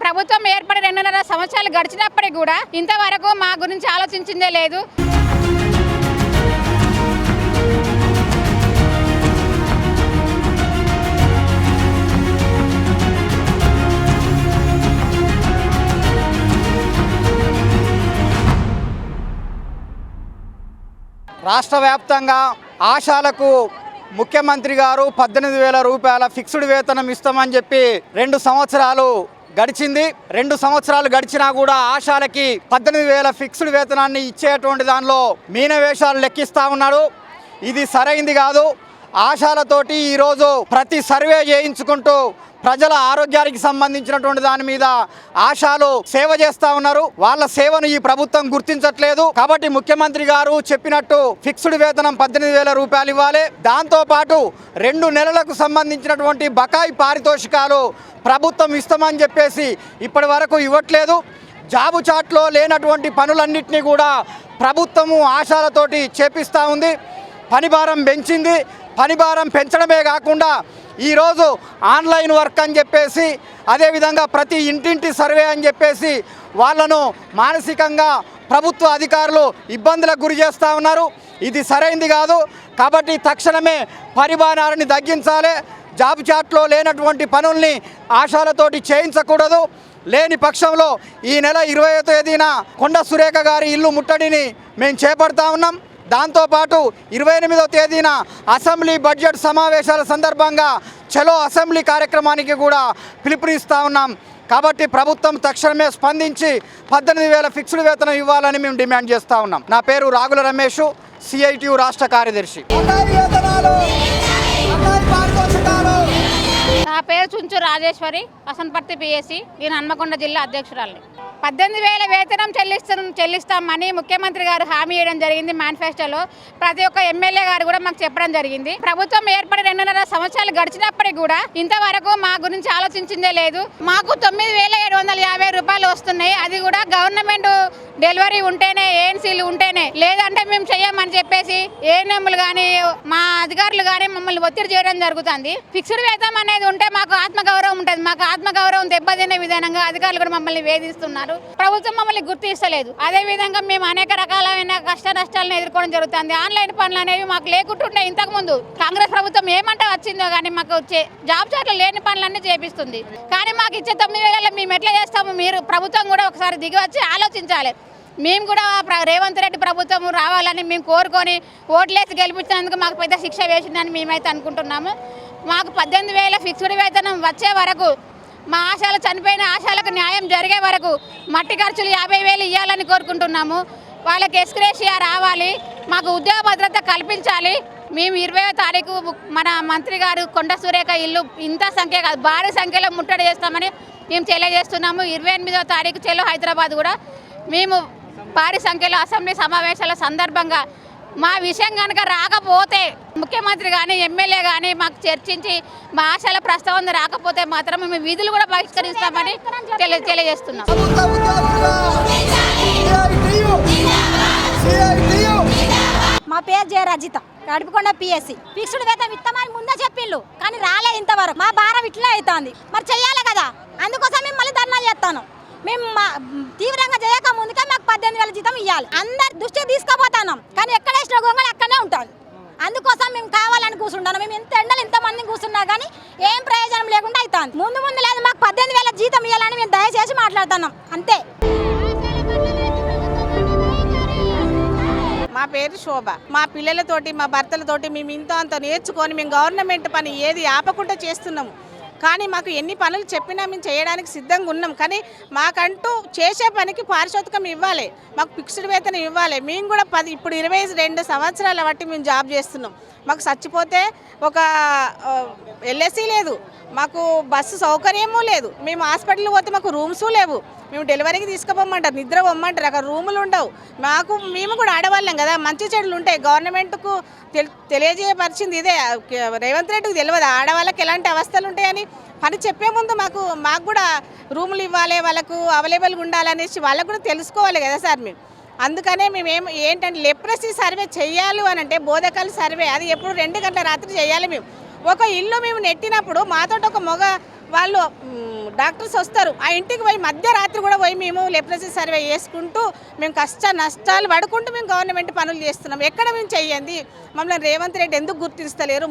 ప్రభుత్వం ఏర్పడి 2.5 సంవత్సరాలు గడిచినప్పటికీ కూడా ఇంతవరకు మా గురించి ఆలోచించిందే లేదు. రాష్ట్ర వ్యాప్తంగా ఆశాలకు ముఖ్యమంత్రి గారు 18,000 రూపాయల ఫిక్స్డ్ వేతనం ఇస్తామని చెప్పి 2 సంవత్సరాలు గడిచింది. 2 సంవత్సరాలు గడిచినా కూడా ఆశాలకి 18,000 ఫిక్స్డ్ వేతనాన్ని ఇచ్చేటువంటి దానిలో మీనవేషాలు లెక్కిస్తూ ఉన్నాడు. ఇది సరైంది కాదు. ఆశాలతోటి ఈరోజు ప్రతి సర్వే చేయించుకుంటూ ప్రజల ఆరోగ్యానికి సంబంధించినటువంటి దాని మీద ఆశాలు సేవ చేస్తూ ఉన్నారు. వాళ్ళ సేవను ఈ ప్రభుత్వం గుర్తించట్లేదు. కాబట్టి ముఖ్యమంత్రి గారు చెప్పినట్టు ఫిక్స్డ్ వేతనం 18,000 రూపాయలు ఇవ్వాలి. దాంతోపాటు 2 నెలలకు సంబంధించినటువంటి బకాయి పారితోషికాలు ప్రభుత్వం ఇస్తామని చెప్పేసి ఇప్పటి వరకు ఇవ్వట్లేదు. జాబు చాట్లో లేనటువంటి పనులన్నింటినీ కూడా ప్రభుత్వము ఆశాలతోటి చేపిస్తూ ఉంది. పనిభారం పెంచింది. పనిభారం పెంచడమే కాకుండా ఈరోజు ఆన్లైన్ వర్క్ అని చెప్పేసి, అదేవిధంగా ప్రతి ఇంటింటి సర్వే అని చెప్పేసి వాళ్ళను మానసికంగా ప్రభుత్వ అధికారులు ఇబ్బందులకు గురి చేస్తూ ఉన్నారు. ఇది సరైంది కాదు. కాబట్టి తక్షణమే పరిమాణాన్ని తగ్గించాలి. జాబ్ చాట్లో లేనటువంటి పనుల్ని ఆశాలతోటి చేయించకూడదు. లేని పక్షంలో ఈ నెల 20వ తేదీన కొండ సురేఖ గారి ఇల్లు ముట్టడిని మేము చేపడతా ఉన్నాం. దాంతోపాటు 28వ తేదీన అసెంబ్లీ బడ్జెట్ సమావేశాల సందర్భంగా చలో అసెంబ్లీ కార్యక్రమానికి కూడా పిలుపునిస్తూ ఉన్నాం. కాబట్టి ప్రభుత్వం తక్షణమే స్పందించి 18,000 ఫిక్స్డ్ వేతనం ఇవ్వాలని మేము డిమాండ్ చేస్తూ ఉన్నాం. నా పేరు రాగుల రమేష్, CITU రాష్ట్ర కార్యదర్శి. నా పేరు చుంచు రాజేశ్వరి, వసంతపర్తి PSC. నేను హన్మకొండ జిల్లా అధ్యక్షురాలిని. 18,000 వేతనం చెల్లిస్తామని ముఖ్యమంత్రి గారు హామీ ఇవ్వడం జరిగింది. మేనిఫెస్టోలో ప్రతి ఒక్క ఎమ్మెల్యే గారు కూడా మాకు చెప్పడం జరిగింది. ప్రభుత్వం ఏర్పడి 2.5 సంవత్సరాలు గడిచినప్పటికీ కూడా ఇంతవరకు మా గురించి ఆలోచించిందే లేదు. మాకు 9,750 రూపాయలు వస్తున్నాయి. అది కూడా గవర్నమెంట్ డెలివరీ ఉంటేనే, ఏఎన్సీలు ఉంటేనే, లేదంటే మేము చెయ్యమని చెప్పేసి ఏఎన్ఎంలు కానీ మా అధికారులు కానీ మమ్మల్ని ఒత్తిడి చేయడం జరుగుతుంది. ఫిక్స్డ్ వేతనం అనేది ఉంటే మాకు ఆత్మగౌరవం ఉంటుంది. మాకు ఆత్మగౌరవం దెబ్బతినే విధానంగా అధికారులు కూడా మమ్మల్ని వేధిస్తున్నారు. ప్రభుత్వం మమ్మల్ని గుర్తిస్తలేదు. అదే విధంగా మేము అనేక రకాలైన కష్ట నష్టాలను ఎదుర్కోవడం జరుగుతుంది. ఆన్లైన్ పనులు అనేవి మాకు లేకుంటుండే ఇంతకు ముందు కాంగ్రెస్ ప్రభుత్వం ఏమంటే వచ్చిందో కానీ మాకు వచ్చే జాబ్ చాట్లు లేని పనులన్నీ చేపిస్తుంది. కానీ మాకు ఇచ్చే 9,000 మేము ఎట్లా చేస్తాము? మీరు ప్రభుత్వం కూడా ఒకసారి దిగి వచ్చి ఆలోచించాలి. మేము కూడా రేవంత్ రెడ్డి ప్రభుత్వం రావాలని మేము కోరుకొని ఓట్లేసి గెలిపించినందుకు మాకు పెద్ద శిక్ష వేసిందని మేమైతే అనుకుంటున్నాము. మాకు 18,000 ఫిక్స్డ్ వేతనం వచ్చే వరకు, మా ఆశాలు చనిపోయిన ఆశాలకు న్యాయం జరిగే వరకు మట్టి ఖర్చులు 50,000 ఇవ్వాలని కోరుకుంటున్నాము. వాళ్ళకి ఎక్స్గ్రేషియా రావాలి. మాకు ఉద్యోగ భద్రత కల్పించాలి. మేము 20వ తారీఖు మన మంత్రి గారు కొండ సురేఖ ఇల్లు ఇంత సంఖ్య కాదు, భారీ సంఖ్యలో ముట్టడి చేస్తామని మేము తెలియజేస్తున్నాము. 28వ తారీఖు చెలో హైదరాబాద్ కూడా మేము భారీ సంఖ్యలో అసెంబ్లీ సమావేశాల సందర్భంగా మా విషయం కనుక రాకపోతే, ముఖ్యమంత్రి కానీ ఎమ్మెల్యే కానీ మాకు చర్చించి మా ఆశల ప్రస్తావన రాకపోతే మాత్రం మేము విధులు కూడా బహిష్కరిస్తామని తెలియజేస్తున్నాం. మా పేరు జయరాజిత, నడుపుకొండ PSC. ఫిక్స్డ్ వేతనం ఇస్తామని ముందే చెప్పిండ్రు, కానీ రాలే ఇంతవరకు. మా భారం ఇట్లా అవుతుంది. మరి చెయ్యాలి కదా, అందుకోసం మేము మళ్ళీ ధర్నా చేస్తాను. మేము తీవ్రంగా చేయక ముందుకే మాకు 18,000 జీతం ఇవ్వాలి. అందరు దృష్టికి తీసుకుపోతున్నాం, కానీ ఎక్కడ వేసిన గొంగళి అక్కడనే ఉంటుంది. అందుకోసం మేము కావాలని కూర్చుంటాను. మేము ఎంత ఎండలు ఎంతమంది కూర్చున్నా కానీ ఏం ప్రయోజనం లేకుండా అవుతుంది. ముందు లేదు, మాకు 18,000 జీతం ఇవ్వాలని మేము దయచేసి మాట్లాడుతున్నాం, అంతే. మా పేరు శోభ. మా పిల్లలతోటి, మా భర్తలతోటి మేము ఇంత అంత నేర్చుకొని మేము గవర్నమెంట్ పని ఏది ఆపకుండా చేస్తున్నాము. కానీ మాకు ఎన్ని పనులు చెప్పినా మేము చేయడానికి సిద్ధంగా ఉన్నాం. కానీ మాకంటూ చేసే పనికి పారితోషికం ఇవ్వాలి, మాకు ఫిక్స్డ్ వేతనం ఇవ్వాలి. మేము కూడా ఇప్పుడు 22 సంవత్సరాల బట్టి మేము జాబ్ చేస్తున్నాం. మాకు చచ్చిపోతే ఒక LSC లేదు, మాకు బస్సు సౌకర్యము లేదు. మేము హాస్పిటల్కి పోతే మాకు రూమ్స్ లేవు. మేము డెలివరీకి తీసుకుపోమంటారు, నిద్ర పొమ్మంటారు, అక్కడ రూములు ఉండవు. మేము కూడా ఆడవాళ్ళం కదా, మంచి చెడులు ఉంటాయి. గవర్నమెంట్కు తెలియజేయపరిచింది ఇదే, రేవంత్ రెడ్డికి తెలియదు ఆడవాళ్ళకి ఎలాంటి అవస్థలు ఉంటాయని. పని చెప్పే ముందు మాకు కూడా రూములు ఇవ్వాలి, వాళ్ళకు అవైలబుల్గా ఉండాలనేసి వాళ్ళకు కూడా తెలుసుకోవాలి కదా సార్. మేము అందుకనే మేము ఏంటంటే లెప్రసీ సర్వే చేయాలి అని అంటే బోధకాల సర్వే, అది ఎప్పుడు 2 గంటల రాత్రి చేయాలి. మేము ఒక ఇల్లు మేము నెట్టినప్పుడు మాతో ఒక వాళ్ళు డాక్టర్స్ వస్తారు ఆ ఇంటికి పోయి మధ్యరాత్రి కూడా పోయి మేము లెప్రసీ సర్వే చేసుకుంటూ మేము కష్ట నష్టాలు పడుకుంటూ మేము గవర్నమెంట్ పనులు చేస్తున్నాం. ఎక్కడ మేము చెయ్యండి మమ్మల్ని రేవంత్ రెడ్డి ఎందుకు గుర్తిస్తలేరు,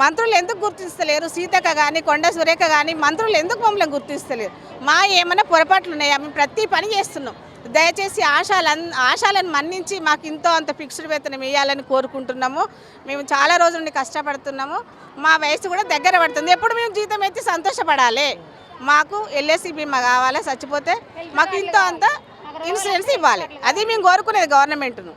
మంత్రులు ఎందుకు గుర్తిస్తలేరు, సీతక్క కానీ కొండ సురేఖ కానీ మంత్రులు ఎందుకు మమ్మల్ని గుర్తిస్తలేరు? మా ఏమైనా పొరపాట్లు ఉన్నాయా? మేము ప్రతి పని చేస్తున్నాం. దయచేసి ఆశాలను మన్నించి మాకు ఇంతో అంత ఫిక్స్డ్ వేతనం వేయాలని కోరుకుంటున్నాము. మేము చాలా రోజుల నుండి కష్టపడుతున్నాము. మా వయసు కూడా దగ్గర పడుతుంది. ఎప్పుడు మేము జీతం ఎత్తి సంతోషపడాలి. మాకు ఎల్ఐసి బీమా కావాలి, చచ్చిపోతే మాకు ఇంతో అంత ఇన్సూరెన్స్ ఇవ్వాలి. అది మేము కోరుకునేది గవర్నమెంట్ను.